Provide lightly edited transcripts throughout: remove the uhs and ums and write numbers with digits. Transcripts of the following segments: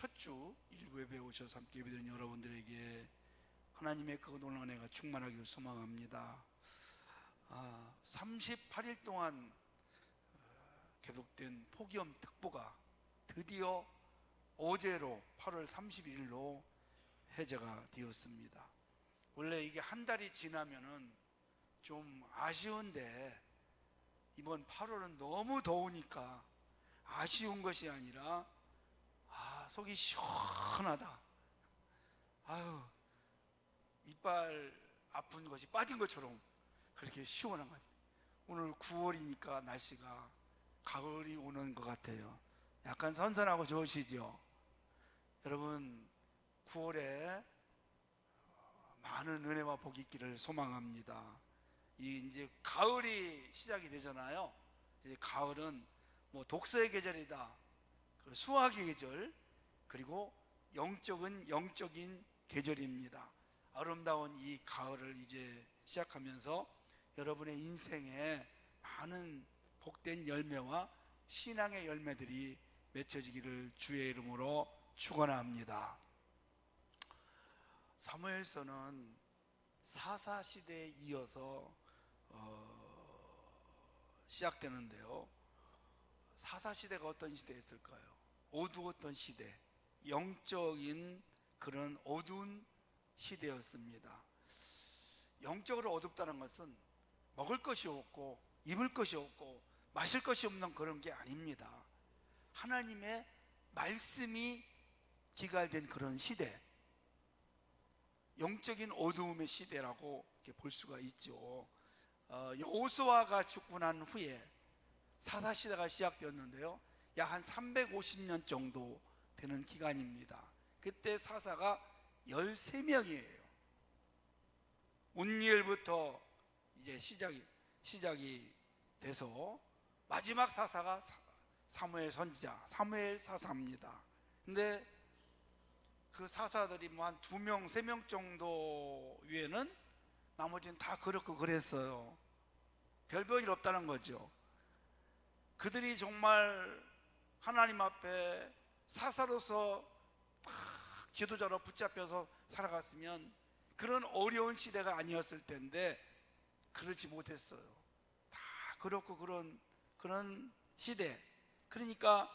첫 주 일부 예배에 오셔서 함께 예배드린 여러분들에게 하나님의 그 놀라운 은혜가 충만하기를 소망합니다. 38일 동안 계속된 폭염 특보가 드디어 어제로 8월 31일로 해제가 되었습니다. 원래 이게 한 달이 지나면은 좀 아쉬운데 이번 8월은 너무 더우니까 아쉬운 것이 아니라 속이 시원하다. 이빨 아픈 것이 빠진 것처럼 그렇게 시원한 것 같아요. 오늘 9월이니까 날씨가 가을이 오는 것 같아요. 약간 선선하고 좋으시죠? 여러분, 9월에 많은 은혜와 복이 있기를 소망합니다. 이제 가을이 시작이 되잖아요. 이제 가을은 독서의 계절이다, 수학의 계절, 그리고 영적인 계절입니다. 아름다운 이 가을을 이제 시작하면서 여러분의 인생에 많은 복된 열매와 신앙의 열매들이 맺혀지기를 주의 이름으로 축원합니다. 사무엘서는 사사시대에 이어서 시작되는데요. 사사시대가 어떤 시대였을까요? 어두웠던 시대, 영적인 그런 어두운 시대였습니다. 영적으로 어둡다는 것은 먹을 것이 없고 입을 것이 없고 마실 것이 없는 그런 게 아닙니다. 하나님의 말씀이 기갈된 그런 시대, 영적인 어두움의 시대라고 볼 수가 있죠. 여호수아가 죽고 난 후에 사사시대가 시작되었는데요, 약 한 350년 정도 되는 기간입니다. 그때 사사가 13명이에요 온니엘부터 이제 시작이 돼서 마지막 사사가 사무엘 선지자, 사무엘 사사입니다. 근데 그 사사들이 한 2명, 3명 정도 위에는 나머지는 다 그렇고 그랬어요. 별 볼 일 없다는 거죠. 그들이 정말 하나님 앞에 사사로서 지도자로 붙잡혀서 살아갔으면 그런 어려운 시대가 아니었을 텐데 그렇지 못했어요. 다 그렇고 그런 시대, 그러니까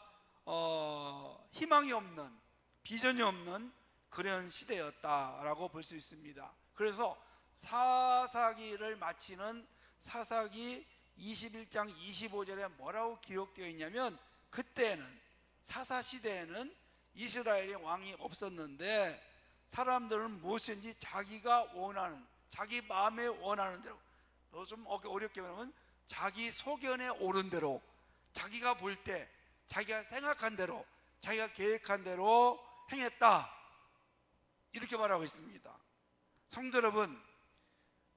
희망이 없는, 비전이 없는 그런 시대였다라고 볼 수 있습니다. 그래서 사사기를 마치는 사사기 21장 25절에 뭐라고 기록되어 있냐면, 그때는 사사시대에는 이스라엘의 왕이 없었는데 사람들은 무엇인지 자기가 원하는, 자기 마음에 원하는 대로, 좀 어렵게 말하면 자기 소견에 오른 대로, 자기가 볼 때 자기가 생각한 대로, 자기가 계획한 대로 행했다, 이렇게 말하고 있습니다. 성도 여러분,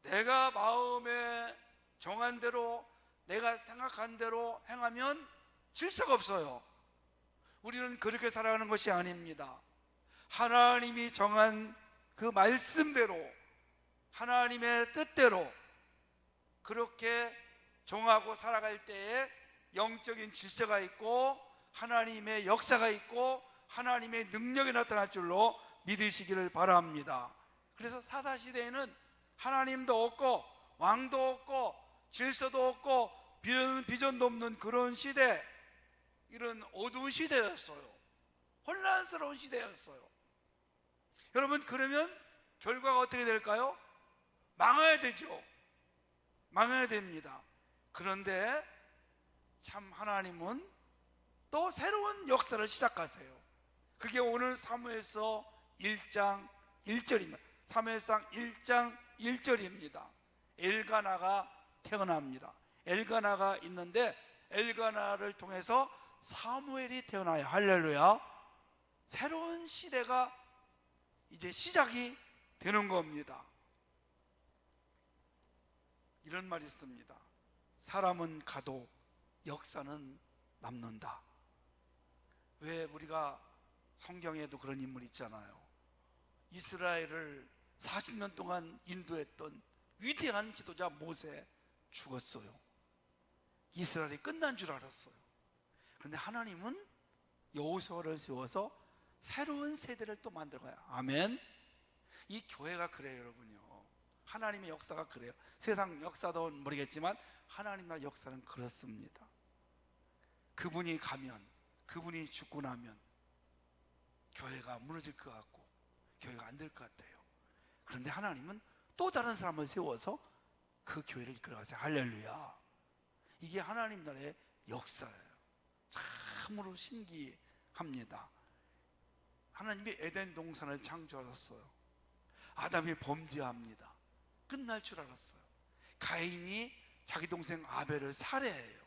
내가 마음에 정한 대로, 내가 생각한 대로 행하면 질서가 없어요. 우리는 그렇게 살아가는 것이 아닙니다. 하나님이 정한 그 말씀대로, 하나님의 뜻대로 그렇게 정하고 살아갈 때에 영적인 질서가 있고 하나님의 역사가 있고 하나님의 능력이 나타날 줄로 믿으시기를 바랍니다. 그래서 사사시대에는 하나님도 없고 왕도 없고 질서도 없고 비전도 없는 그런 시대, 이런 어두운 시대였어요. 혼란스러운 시대였어요. 여러분, 그러면 결과가 어떻게 될까요? 망해야 되죠. 망해야 됩니다. 그런데 참 하나님은 또 새로운 역사를 시작하세요. 그게 오늘 사무엘서 1장 1절입니다. 사무엘상 1장 1절입니다. 엘가나가 태어납니다. 엘가나가 있는데 엘가나를 통해서 사무엘이 태어나요. 할렐루야. 새로운 시대가 이제 시작이 되는 겁니다. 이런 말이 있습니다. 사람은 가도 역사는 남는다. 왜 우리가 성경에도 그런 인물이 있잖아요. 이스라엘을 40년 동안 인도했던 위대한 지도자 모세 죽었어요. 이스라엘이 끝난 줄 알았어요. 그런데 하나님은 여호수아를 세워서 새로운 세대를 또 만들어가요. 아멘. 이 교회가 그래요, 여러분요. 하나님의 역사가 그래요. 세상 역사도 모르겠지만 하나님 나라 역사는 그렇습니다. 그분이 가면, 그분이 죽고 나면 교회가 무너질 것 같고 교회가 안 될 것 같아요. 그런데 하나님은 또 다른 사람을 세워서 그 교회를 이끌어가세요. 할렐루야. 이게 하나님 나라의 역사예요. 참으로 신기합니다. 하나님이 에덴 동산을 창조하셨어요. 아담이 범죄합니다. 끝날 줄 알았어요. 가인이 자기 동생 아벨을 살해해요.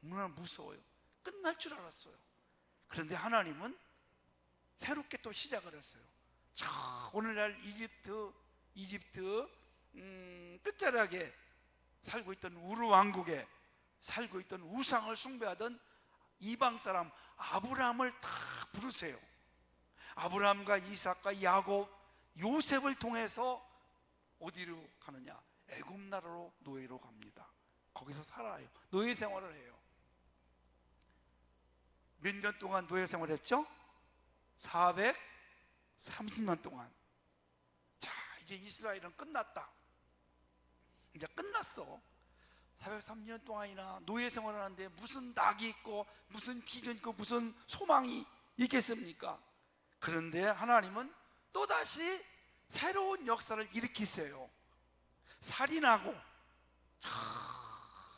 얼마나 무서워요. 끝날 줄 알았어요. 그런데 하나님은 새롭게 또 시작을 했어요. 자, 오늘날 이집트 끝자락에 살고 있던 우르 왕국에 살고 있던 우상을 숭배하던 이방 사람 아브라함을 다 부르세요. 아브라함과 이삭과 야곱, 요셉을 통해서 어디로 가느냐? 애굽 나라로 노예로 갑니다. 거기서 살아요. 노예 생활을 해요. 몇 년 동안 노예 생활했죠? 430년 동안. 자, 이제 이스라엘은 끝났다. 이제 끝났어. 430년 동안이나 노예 생활을 하는데 무슨 낙이 있고 무슨 비전 있고 무슨 소망이 있겠습니까? 그런데 하나님은 또다시 새로운 역사를 일으키세요. 살인하고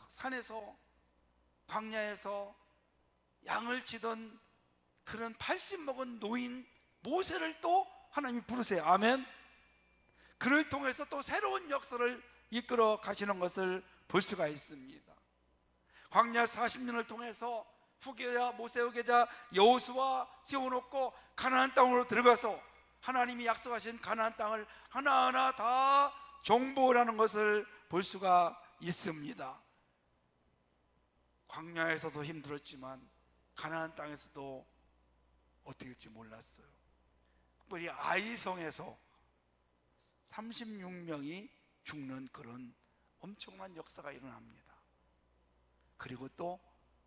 산에서 광야에서 양을 치던 그런 80 먹은 노인 모세를 또 하나님이 부르세요. 아멘. 그를 통해서 또 새로운 역사를 이끌어 가시는 것을 볼 수가 있습니다. 광야 40년을 통해서 후계자, 모세 후계자 여호수아 세워놓고 가나안 땅으로 들어가서 하나님이 약속하신 가나안 땅을 하나하나 다 정복하는 것을 볼 수가 있습니다. 광야에서도 힘들었지만 가나안 땅에서도 어떻게 될지 몰랐어요. 특별히 아이성에서 36명이 죽는 그런 엄청난 역사가 일어납니다. 그리고 또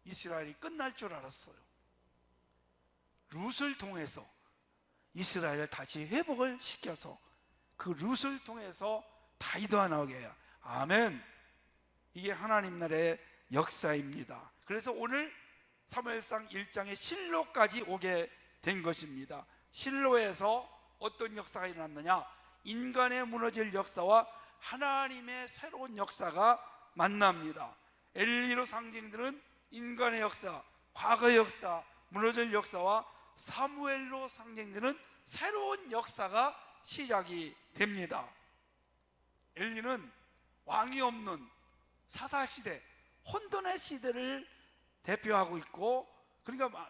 이스라엘이 끝날 줄 알았어요. 룻을 통해서 이스라엘을 다시 회복을 시켜서 그 룻을 통해서 다윗도 나오게 해요. 아멘. 이게 하나님 나라의 역사입니다. 그래서 오늘 사무엘상 1장의 실로까지 오게 된 것입니다. 실로에서 어떤 역사가 일어났느냐? 인간의 무너질 역사와 하나님의 새로운 역사가 만납니다. 엘리로 상징되는 인간의 역사, 과거의 역사, 무너질 역사와 사무엘로 상징되는 새로운 역사가 시작이 됩니다. 엘리는 왕이 없는 사사시대, 혼돈의 시대를 대표하고 있고, 그러니까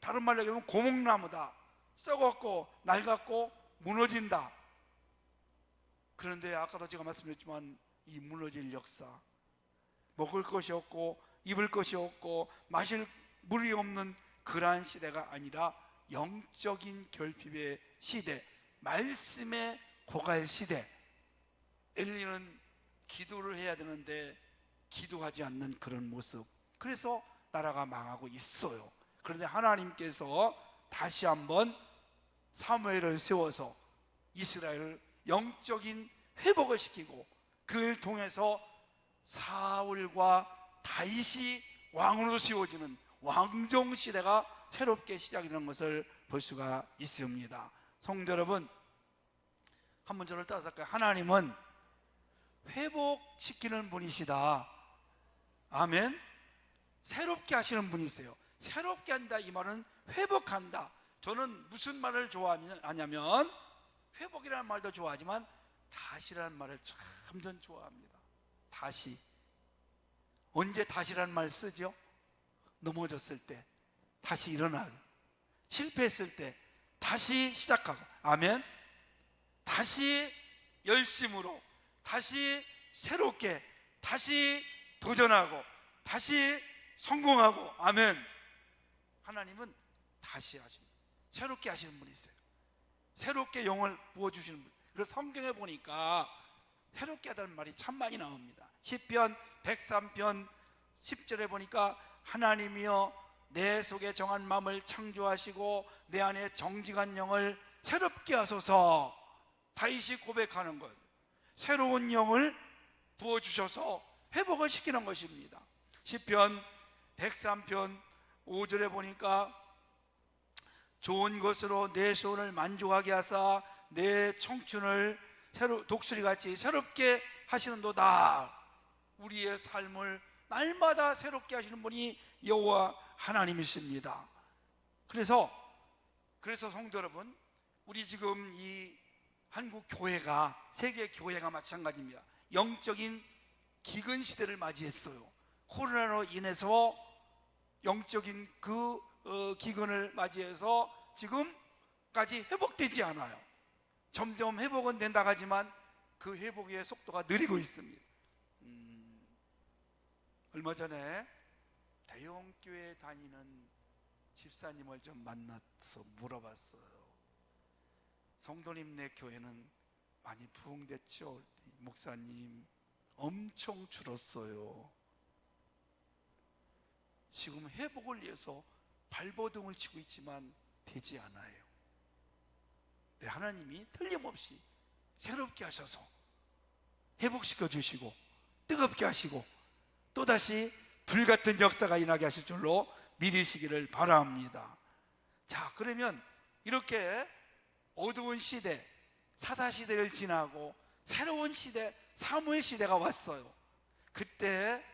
다른 말로 얘기하면 고목나무다. 썩었고 낡았고 무너진다. 그런데 아까도 제가 말씀드렸지만 이 무너질 역사, 먹을 것이 없고 입을 것이 없고 마실 물이 없는 그러한 시대가 아니라 영적인 결핍의 시대, 말씀의 고갈 시대. 엘리는 기도를 해야 되는데 기도하지 않는 그런 모습, 그래서 나라가 망하고 있어요. 그런데 하나님께서 다시 한번 사무엘을 세워서 이스라엘을 영적인 회복을 시키고 그를 통해서 사울과 다윗이 왕으로 세워지는 왕정 시대가 새롭게 시작되는 것을 볼 수가 있습니다. 성도 여러분, 한번 저를 따라서 할까요? 하나님은 회복시키는 분이시다. 아멘. 새롭게 하시는 분이세요. 새롭게 한다, 이 말은 회복한다. 저는 무슨 말을 좋아하냐면 회복이라는 말도 좋아하지만 다시라는 말을 참 전 좋아합니다. 다시. 언제 다시라는 말 쓰죠? 넘어졌을 때 다시 일어나고, 실패했을 때 다시 시작하고, 아멘. 다시 열심으로, 다시 새롭게, 다시 도전하고, 다시 성공하고, 아멘. 하나님은 다시 하십니다. 새롭게 하시는 분이세요. 새롭게 영을 부어주시는 분. 그래서 성경에 보니까 새롭게 하다는 말이 참 많이 나옵니다. 시편 103편 10절에 보니까 하나님이여 내 속에 정한 마음을 창조하시고 내 안에 정직한 영을 새롭게 하소서. 다윗이 고백하는 것, 새로운 영을 부어주셔서 회복을 시키는 것입니다. 시편 103편 5절에 보니까 좋은 것으로 내 소원을 만족하게 하사 내 청춘을 독수리같이 새롭게 하시는도다. 우리의 삶을 날마다 새롭게 하시는 분이 여호와 하나님이십니다. 그래서 성도 여러분, 우리 지금 이 한국 교회가, 세계 교회가 마찬가지입니다. 영적인 기근 시대를 맞이했어요. 코로나로 인해서 영적인 기근을 맞이해서 지금까지 회복되지 않아요. 점점 회복은 된다 하지만 그 회복의 속도가 느리고 있습니다. 얼마 전에 대형교회 다니는 집사님을 좀 만나서 물어봤어요. 성도님, 내 교회는 많이 부흥됐죠? 목사님, 엄청 줄었어요. 지금 회복을 위해서 발버둥을 치고 있지만 되지 않아요. 네, 하나님이 틀림없이 새롭게 하셔서 회복시켜 주시고 뜨겁게 하시고 또다시 불같은 역사가 일어나게 하실 줄로 믿으시기를 바랍니다. 자, 그러면 이렇게 어두운 시대, 사사시대를 지나고 새로운 시대, 사무엘 시대가 왔어요. 그때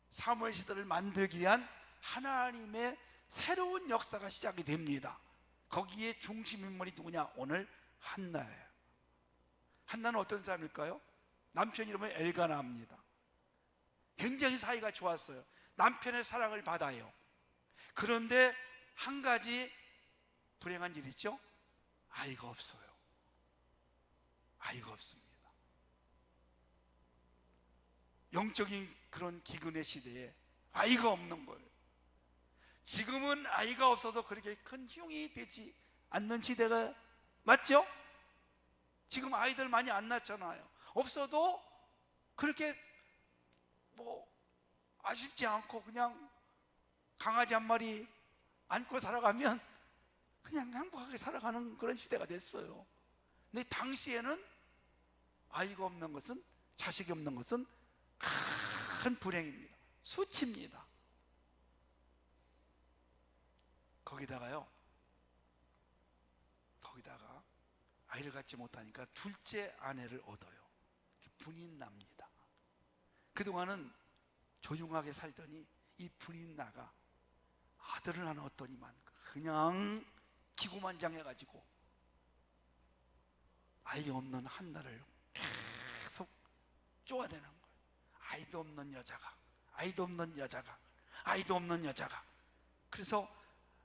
사무엘 시대를 만들기 위한 하나님의 새로운 역사가 시작이 됩니다. 거기에 중심 인물이 누구냐? 오늘 한나예요. 한나는 어떤 사람일까요? 남편 이름은 엘가나입니다. 굉장히 사이가 좋았어요. 남편의 사랑을 받아요. 그런데 한 가지 불행한 일이 있죠? 아이가 없어요. 아이가 없습니다. 영적인 그런 기근의 시대에 아이가 없는 거예요. 지금은 아이가 없어도 그렇게 큰 흉이 되지 않는 시대가 맞죠? 지금 아이들 많이 안 낳잖아요. 없어도 그렇게 아쉽지 않고 그냥 강아지 한 마리 안고 살아가면 그냥 행복하게 살아가는 그런 시대가 됐어요. 근데 당시에는 아이가 없는 것은, 자식이 없는 것은 큰 불행입니다. 수치입니다. 거기다가 아이를 갖지 못하니까 둘째 아내를 얻어요. 분이 납니다. 그동안은 조용하게 살더니 이 분이 나가 아들을 하나 얻더니만 그냥 기고만장해가지고 아이 없는 한나를 계속 쪼아대는 거예요. 아이도 없는 여자가. 그래서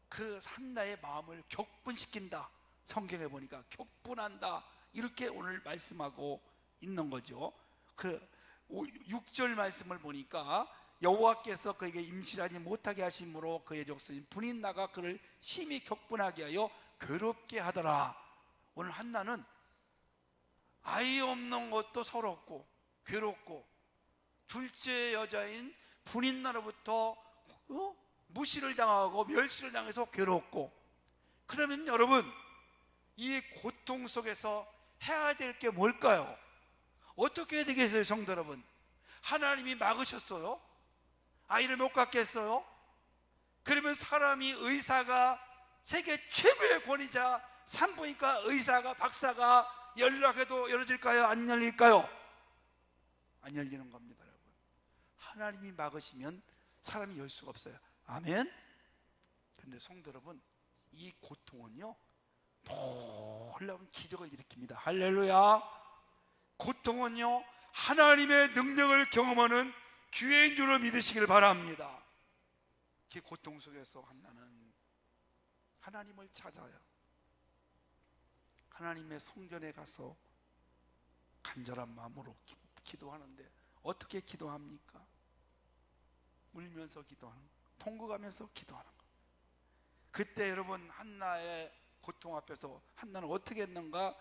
그 한나의 마음을 격분시킨다. 성경에 보니까 격분한다, 이렇게 오늘 말씀하고 있는 거죠. 그 6절 말씀을 보니까 여호와께서 그에게 임신하지 못하게 하심으로 그의 족속인 분이 나가 그를 심히 격분하게 하여 괴롭게 하더라. 오늘 한나는 아이 없는 것도 서럽고 괴롭고 둘째 여자인 분인나로부터 무시를 당하고 멸시를 당해서 괴롭고, 그러면 여러분, 이 고통 속에서 해야 될 게 뭘까요? 어떻게 해야 되겠어요, 성도 여러분? 하나님이 막으셨어요? 아이를 못 갖게 했어요? 그러면 사람이, 의사가, 세계 최고의 권위자 산부인과 의사가, 박사가 연락해도 열어질까요? 안 열릴까요? 안 열리는 겁니다, 여러분. 하나님이 막으시면 사람이 열 수가 없어요. 아멘? 근데 성도 여러분, 이 고통은요 놀라운 기적을 일으킵니다. 할렐루야. 고통은요 하나님의 능력을 경험하는 기회인 줄로 믿으시길 바랍니다. 그 고통 속에서 한나는 하나님을 찾아요. 하나님의 성전에 가서 간절한 마음으로 기도하는데 어떻게 기도합니까? 울면서 기도하는 거예요. 통곡하면서 기도하는 거예요. 그때 여러분, 한나의 고통 앞에서 한나는 어떻게 했는가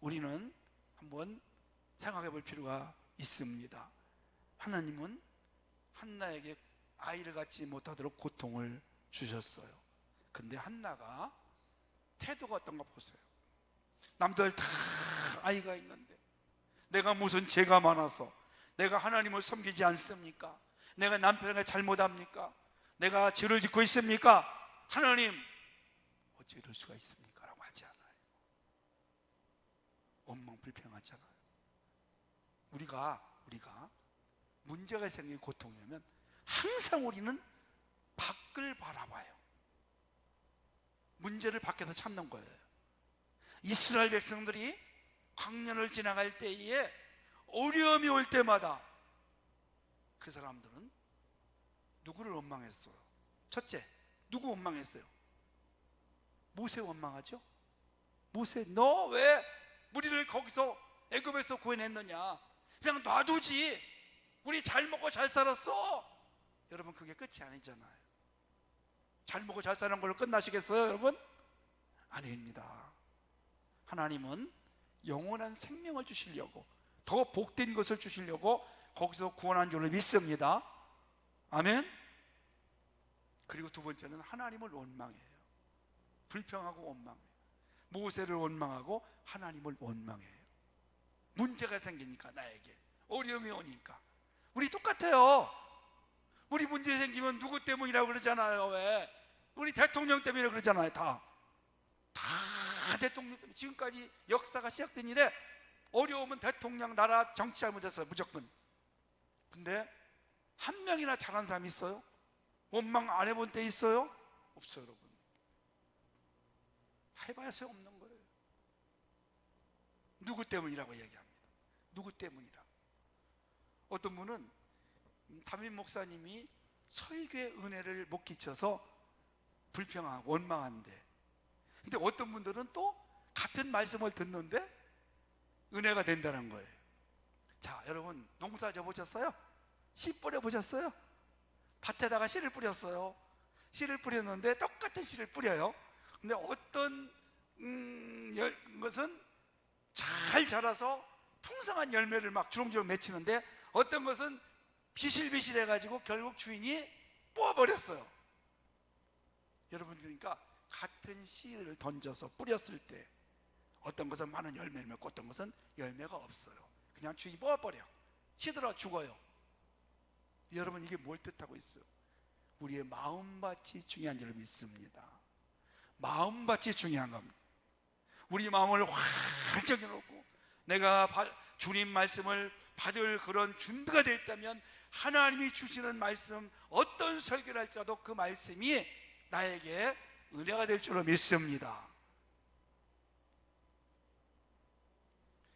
우리는 한번 생각해 볼 필요가 있습니다. 하나님은 한나에게 아이를 갖지 못하도록 고통을 주셨어요. 근데 한나가 태도가 어떤가 보세요. 남들 다 아이가 있는데 내가 무슨 죄가 많아서 내가 하나님을 섬기지 않습니까? 내가 남편에게 잘못합니까? 내가 죄를 짓고 있습니까? 하나님 어찌 이럴 수가 있습니까? 라고 하지 않아요. 원망 불평하잖아요. 우리가 문제가 생긴 고통이 오면 항상 우리는 밖을 바라봐요. 문제를 밖에서 찾는 거예요. 이스라엘 백성들이 광년을 지나갈 때에 어려움이 올 때마다 그 사람들은 누구를 원망했어요? 첫째, 누구 원망했어요? 모세 원망하죠? 모세, 너 왜 우리를 거기서 애굽에서 구해냈느냐? 그냥 놔두지. 우리 잘 먹고 잘 살았어. 여러분, 그게 끝이 아니잖아요. 잘 먹고 잘 사는 걸로 끝나시겠어요, 여러분? 아닙니다. 하나님은 영원한 생명을 주시려고, 더 복된 것을 주시려고 거기서 구원한 줄로 믿습니다. 아멘. 그리고 두 번째는 하나님을 원망해요. 불평하고 원망해요. 모세를 원망하고 하나님을 원망해요. 문제가 생기니까, 나에게 어려움이 오니까. 우리 똑같아요. 우리 문제 생기면 누구 때문이라고 그러잖아요. 왜? 우리 대통령 때문에 그러잖아요. 다 대통령 때문에. 지금까지 역사가 시작된 이래 어려우면 대통령, 나라 정치 잘못했어요, 무조건. 근데 한 명이나 잘한 사람이 있어요? 원망 안 해본 때 있어요? 없어요, 여러분. 해봐야 소용없는 거예요. 누구 때문이라고 얘기합니다. 누구 때문이라. 어떤 분은 담임 목사님이 설교의 은혜를 못 끼쳐서 불평하고 원망한대. 근데 어떤 분들은 또 같은 말씀을 듣는데 은혜가 된다는 거예요. 자, 여러분, 농사 져보셨어요? 씨 뿌려보셨어요? 밭에다가 씨를 뿌렸어요. 씨를 뿌렸는데 똑같은 씨를 뿌려요. 근데 어떤 것은 잘 자라서 풍성한 열매를 막 주렁주렁 맺히는데 어떤 것은 비실비실해가지고 결국 주인이 뽑아버렸어요. 여러분, 그러니까 같은 씨를 던져서 뿌렸을 때 어떤 것은 많은 열매를 맺고 어떤 것은 열매가 없어요. 그냥 주인이 뽑아버려. 시들어 죽어요. 여러분, 이게 뭘 뜻하고 있어요? 우리의 마음밭이 중요한 줄 믿습니다. 마음밭이 중요한 겁니다. 우리 마음을 활짝 열어놓고 내가 주님 말씀을 받을 그런 준비가 되어 있다면 하나님이 주시는 말씀, 어떤 설교를 할지라도 그 말씀이 나에게 은혜가 될 줄로 믿습니다.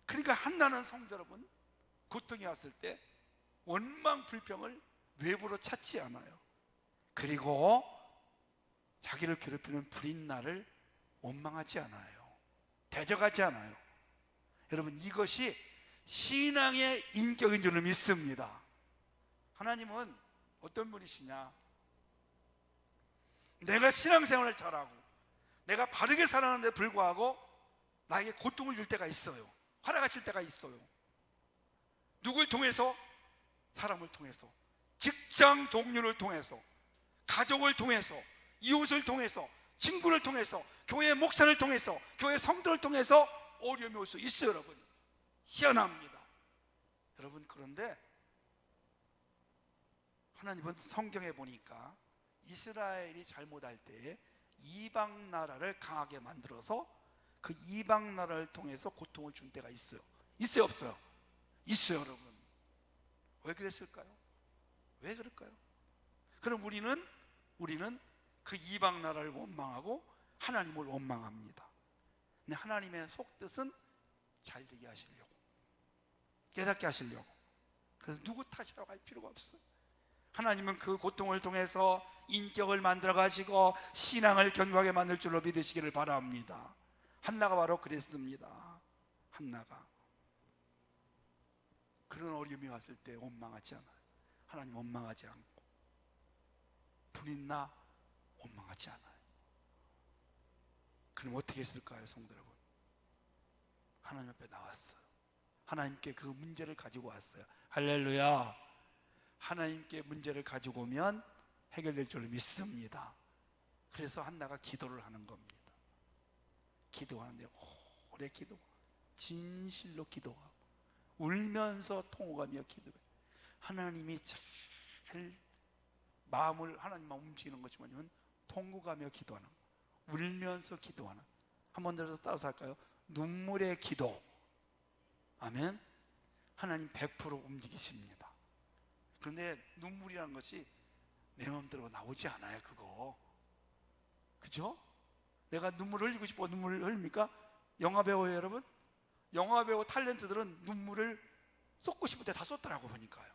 그러니까 한나는 성도 여러분, 고통이 왔을 때 원망 불평을 외부로 찾지 않아요. 그리고 자기를 괴롭히는 불인나를 원망하지 않아요. 대적하지 않아요. 여러분, 이것이 신앙의 인격인 줄로 믿습니다. 하나님은 어떤 분이시냐? 내가 신앙생활을 잘하고 내가 바르게 살아가는데 불구하고 나에게 고통을 줄 때가 있어요. 허락하실 때가 있어요. 누굴 통해서? 사람을 통해서, 직장 동료를 통해서, 가족을 통해서, 이웃을 통해서, 친구를 통해서, 교회 목사를 통해서, 교회 성도를 통해서 어려움이 올 수 있어요. 여러분, 희한합니다. 여러분, 그런데 하나님은 성경에 보니까 이스라엘이 잘못할 때 이방 나라를 강하게 만들어서 그 이방 나라를 통해서 고통을 준 때가 있어요. 있어요, 없어요? 있어요, 여러분. 왜 그랬을까요? 왜 그럴까요? 그럼 우리는 그 이방 나라를 원망하고 하나님을 원망합니다. 근데 하나님의 속뜻은 잘 되게 하시려고, 깨닫게 하시려고. 그래서 누구 탓이라고 할 필요가 없어요. 하나님은 그 고통을 통해서 인격을 만들어 가지고 신앙을 견고하게 만들 줄로 믿으시기를 바랍니다. 한나가 바로 그랬습니다. 한나가 그런 어려움이 왔을 때 원망하지 않아요. 하나님 원망하지 않고, 불있나 원망하지 않아요. 그럼 어떻게 했을까요, 성도 여러분? 하나님 앞에 나왔어요. 하나님께 그 문제를 가지고 왔어요. 할렐루야. 하나님께 문제를 가지고 오면 해결될 줄로 믿습니다. 그래서 한나가 기도를 하는 겁니다. 기도하는데 오래 기도, 진실로 기도하고 울면서 통곡하며 기도해. 하나님이 잘 마음을 하나님만 움직이는 것이면 통곡하며 기도하는, 울면서 기도하는. 한번 따라서 할까요? 눈물의 기도. 아멘. 하나님 100% 움직이십니다. 그런데 눈물이라는 것이 내 마음대로 나오지 않아요. 그거, 그죠? 내가 눈물을 흘리고 싶어 눈물을 흘립니까? 영화배우예요 여러분? 영화배우 탤런트들은 눈물을 쏟고 싶을 때 다 쏟더라고 보니까요.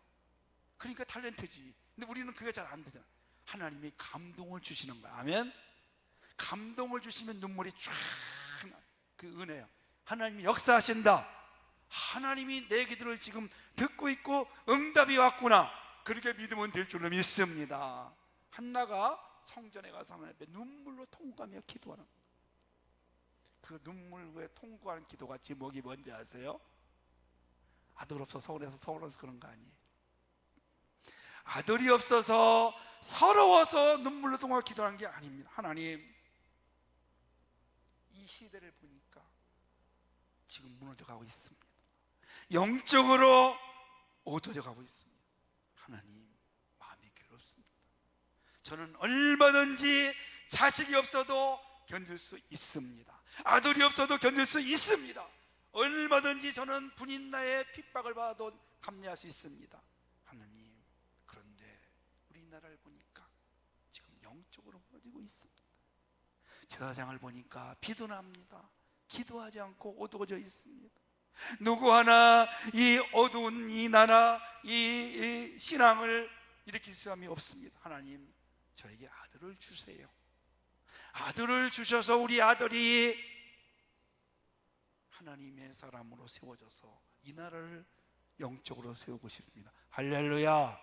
그러니까 탤런트지. 근데 우리는 그게 잘 안 되잖아. 하나님이 감동을 주시는 거야. 아멘. 감동을 주시면 눈물이 쫙, 그 은혜요. 하나님이 역사하신다. 하나님이 내 기도를 지금 듣고 있고 응답이 왔구나. 그렇게 믿으면 될 줄로 믿습니다. 한나가 성전에 가서 하나님 앞에 눈물로 통곡하며 기도하는, 그 눈물 후에 통곡하는 기도가 제목이 뭔지 아세요? 아들 없어서 서울에서 그런 거 아니에요. 아들이 없어서 서러워서 눈물로 통곡하며 기도하는 게 아닙니다. 하나님, 이 시대를 보니까 지금 무너져가고 있습니다. 영적으로 어두워져가고 있습니다. 하나님, 마음이 괴롭습니다. 저는 얼마든지 자식이 없어도 견딜 수 있습니다. 아들이 없어도 견딜 수 있습니다. 얼마든지 저는 분인나의 핍박을 받아도 감내할 수 있습니다. 하나님, 그런데 우리나라를 보니까 지금 영적으로 무너지고 있습니다. 제사장을 보니까 비도 납니다. 기도하지 않고 어두워져 있습니다. 누구 하나 이 어두운 이 나라, 이 신앙을 일으킬 사람이 없습니다. 하나님, 저에게 아들을 주세요. 아들을 주셔서 우리 아들이 하나님의 사람으로 세워져서 이 나라를 영적으로 세우고 싶습니다. 할렐루야.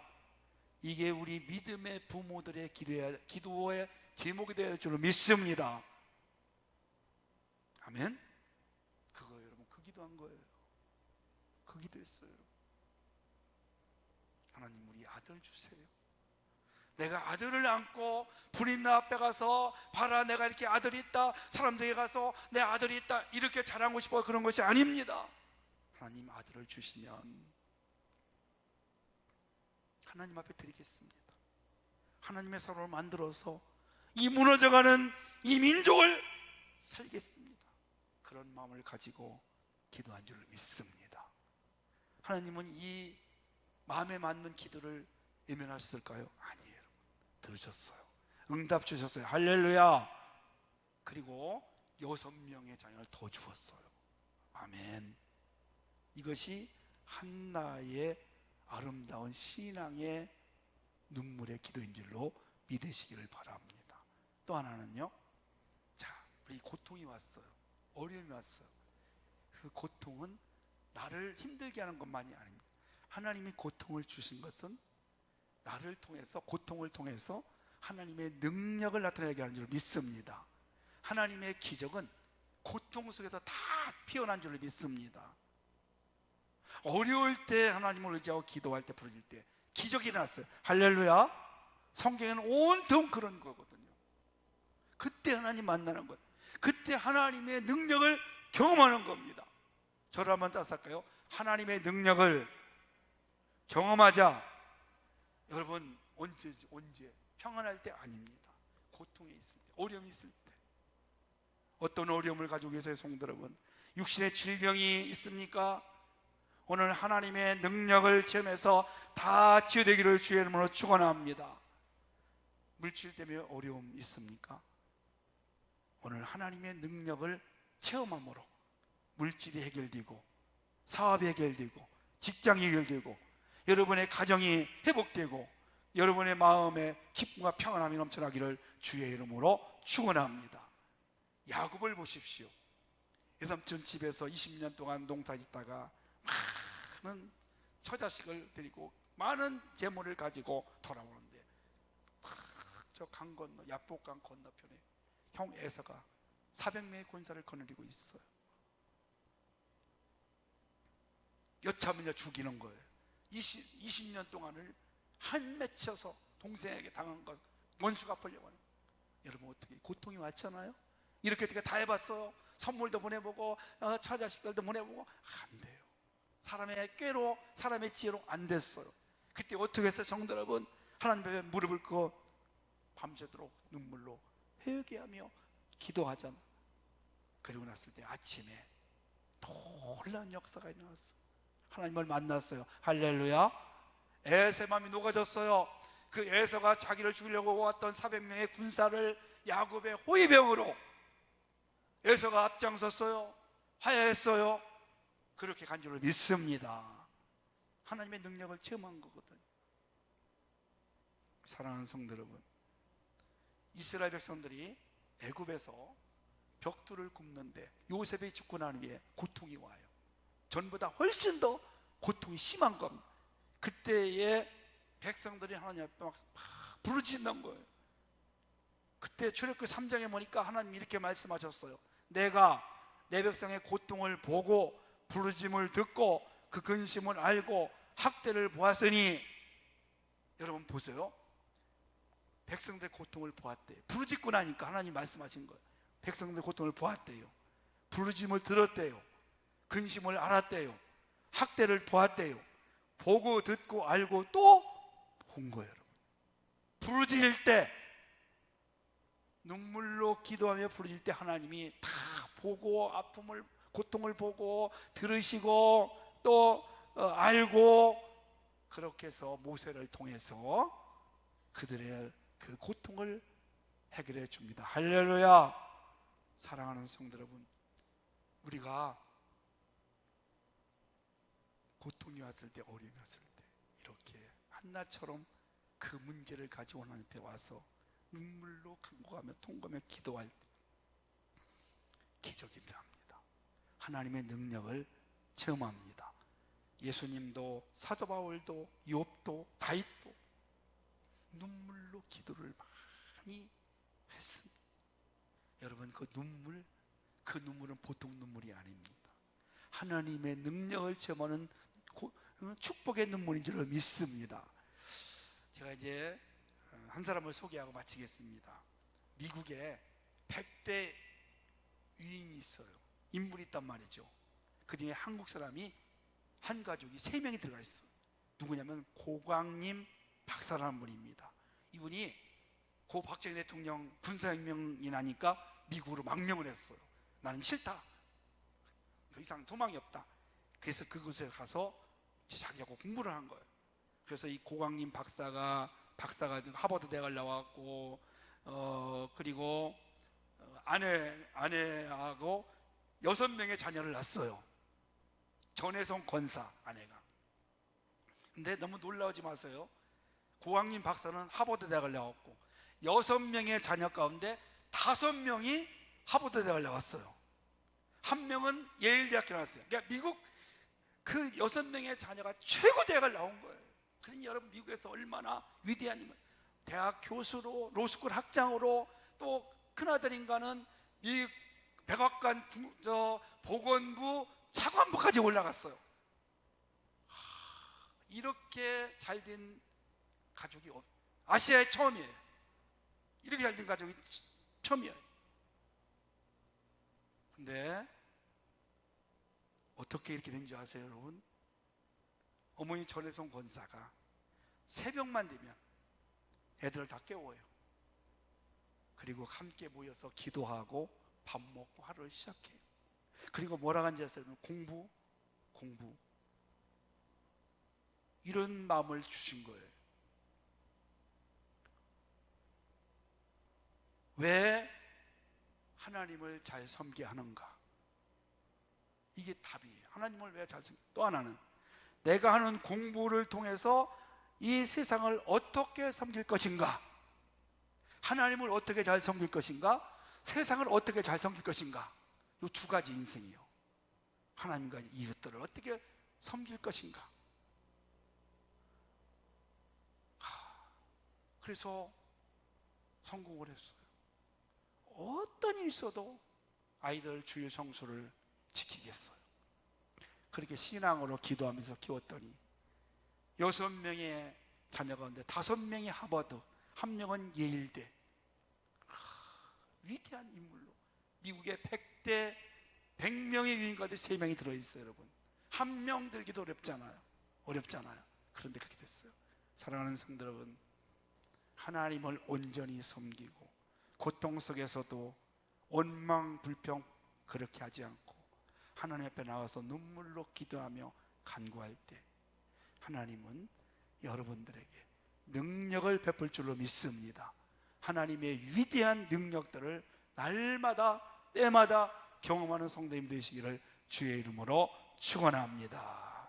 이게 우리 믿음의 부모들의 기도의 제목이 되어 줄로 믿습니다. 아멘. 그거 여러분, 그 기도한 거예요. 그 기도했어요. 하나님, 우리 아들 주세요. 내가 아들을 안고 불인나 앞에 가서 봐라, 내가 이렇게 아들이 있다, 사람들에게 가서 내 아들이 있다 이렇게 자랑하고 싶어 그런 것이 아닙니다. 하나님, 아들을 주시면 하나님 앞에 드리겠습니다. 하나님의 사람을 만들어서 이 무너져가는 이 민족을 살겠습니다. 그런 마음을 가지고 기도한 줄 믿습니다. 하나님은 이 마음에 맞는 기도를 외면하셨을까요? 아니에요. 들으셨어요. 응답 주셨어요. 할렐루야. 그리고 6명의 자녀를 더 주었어요. 아멘. 이것이 한나의 아름다운 신앙의 눈물의 기도인 줄로 믿으시기를 바랍니다. 또 하나는요, 자, 우리 고통이 왔어요. 어려움이 왔어요. 그 고통은 나를 힘들게 하는 것만이 아닙니다. 하나님이 고통을 주신 것은 나를 통해서, 고통을 통해서 하나님의 능력을 나타내게 하는 줄 믿습니다. 하나님의 기적은 고통 속에서 다 피어난 줄 믿습니다. 어려울 때 하나님을 의지하고 기도할 때, 부르실 때 기적이 일어났어요. 할렐루야. 성경에는 온통 그런 거거든요. 그때 하나님 만나는 거예요. 그때 하나님의 능력을 경험하는 겁니다. 저를 한번 따라할까요? 하나님의 능력을 경험하자. 여러분, 언제 평안할 때 아닙니다. 고통에 있을 때, 어려움이 있을 때. 어떤 어려움을 가지고 계세요, 성도 여러분? 육신의 질병이 있습니까? 오늘 하나님의 능력을 체험해서 다 치유되기를 주의 이름으로 축원합니다. 물질 때문에 어려움 있습니까? 오늘 하나님의 능력을 체험함으로 물질이 해결되고, 사업이 해결되고, 직장이 해결되고, 여러분의 가정이 회복되고, 여러분의 마음에 기쁨과 평안함이 넘쳐나기를 주의 이름으로 축원합니다. 야곱을 보십시오. 외삼촌 집에서 20년 동안 농사 짓다가 많은 처자식을 데리고 많은 재물을 가지고 돌아오는데, 저 강 건너, 야복강 건너편에 형 에서가 400명의 군사를 거느리고 있어요. 여차하면 죽이는 거예요. 20년 동안을 한 맺혀서 동생에게 당한 것, 원수가 갚으려고 하는 거예요. 여러분 어떻게 고통이 왔잖아요. 이렇게 어떻게 다 해봤어요. 선물도 보내보고 처자식들도 보내보고 안 돼요. 사람의 꾀로 사람의 지혜로 안 됐어요. 그때 어떻게 해서 성도 여러분 하나님 앞에 무릎을 꿇고 밤새도록 눈물로 회개하며 기도하잖아. 그리고 났을 때 아침에 놀라운 역사가 일어났어요. 하나님을 만났어요. 할렐루야. 에서의 마음이 녹아졌어요. 그 에서가 자기를 죽이려고 왔던 400명의 군사를 야곱의 호위병으로 에서가 앞장섰어요. 화해했어요. 그렇게 간 줄을 믿습니다. 하나님의 능력을 체험한 거거든요. 사랑하는 성도 여러분, 이스라엘 백성들이 애굽에서 벽돌을 굽는데 요셉이 죽고 난 후에 고통이 와요. 전보다 훨씬 더 고통이 심한 겁니다. 그때의 백성들이 하나님 앞에 막 부르짖는 거예요. 그때 출애굽기 3장에 보니까 하나님이 이렇게 말씀하셨어요. 내가 내 백성의 고통을 보고 부르짖음을 듣고 그 근심을 알고 학대를 보았으니, 여러분 보세요. 백성들의 고통을 보았대요. 부르짖고 나니까 하나님 말씀하신 거예요. 백성들의 고통을 보았대요. 부르짖음을 들었대요. 근심을 알았대요. 학대를 보았대요. 보고 듣고 알고 또 본 거예요. 여러분, 부르짖을 때, 눈물로 기도하며 부르짖을 때 하나님이 다 보고 아픔을, 고통을 보고 들으시고 또 알고, 그렇게 해서 모세를 통해서 그들의 그 고통을 해결해 줍니다. 할렐루야. 사랑하는 성도 여러분, 우리가 고통이 왔을 때, 어려움이 왔을 때 이렇게 한나처럼 그 문제를 가지고 하나님께 와서 눈물로 간구하며 통곡하며 기도할 때 기적이 일어납니다. 하나님의 능력을 체험합니다. 예수님도 사도 바울도 욥도 다윗도 눈물로 기도를 많이 했습니다. 여러분, 그 눈물은 보통 눈물이 아닙니다. 하나님의 능력을 체험하는 축복의 눈물인 줄 믿습니다. 제가 이제 한 사람을 소개하고 마치겠습니다. 미국에 100대 위인이 있어요. 인물이 있단 말이죠. 그 중에 한국 사람이 한 가족이 3명이 들어가 있어요. 누구냐면 고광림 박사라는 분입니다. 이분이 고 박정희 대통령 군사혁명이 나니까 미국으로 망명을 했어요. 나는 싫다, 더 이상 도망이 없다. 그래서 그곳에 가서 자기하고 공부를 한 거예요. 그래서 이 고광림 박사가 하버드 대학을 나왔고, 그리고 아내하고 6명의 자녀를 낳았어요. 전혜성 권사 아내가. 근데 너무 놀라우지 마세요. 고광림 박사는 하버드 대학을 나왔고 6명의 자녀 가운데 5명이 하버드 대학을 나왔어요. 1명은 예일 대학교 나왔어요. 그러니까 미국 그 6명의 자녀가 최고 대학을 나온 거예요. 그러니 여러분, 미국에서 얼마나 위대한 대학 교수로, 로스쿨 학장으로, 또 큰아들인가는 미국 백악관 보건부 차관부까지 올라갔어요. 이렇게 잘된 가족이 아시아에 처음이에요. 이렇게 잘된 가족이 처음이에요. 근데 어떻게 이렇게 된 줄 아세요, 여러분? 어머니 전혜성 권사가 새벽만 되면 애들을 다 깨워요. 그리고 함께 모여서 기도하고 밥 먹고 하루를 시작해요. 그리고 뭐라고 하는지 아세요? 공부 이런 마음을 주신 거예요. 왜 하나님을 잘 섬기게 하는가? 이게 답이에요. 하나님을 왜 잘 섬기게? 또 하나는 내가 하는 공부를 통해서 이 세상을 어떻게 섬길 것인가? 하나님을 어떻게 잘 섬길 것인가? 세상을 어떻게 잘 섬길 것인가? 이 2가지 인생이요. 하나님과 이웃들을 어떻게 섬길 것인가? 그래서 성공을 했어요. 어떤 일이 있어도 아이들 주일 성수를 지키겠어요. 그렇게 신앙으로 기도하면서 키웠더니 6명의 자녀 가운데 5명이 하버드, 1명은 예일대. 위대한 인물로, 미국의 100대 100명의 유인가들 3명이 들어있어요. 여러분, 한 명 들기도 어렵잖아요. 그런데 그렇게 됐어요. 사랑하는 성도 여러분, 하나님을 온전히 섬기고 고통 속에서도 원망 불평 그렇게 하지 않고 하나님 앞에 나와서 눈물로 기도하며 간구할 때 하나님은 여러분들에게 능력을 베풀 줄로 믿습니다. 하나님의 위대한 능력들을 날마다 때마다 경험하는 성도님 되시기를 주의 이름으로 축원합니다.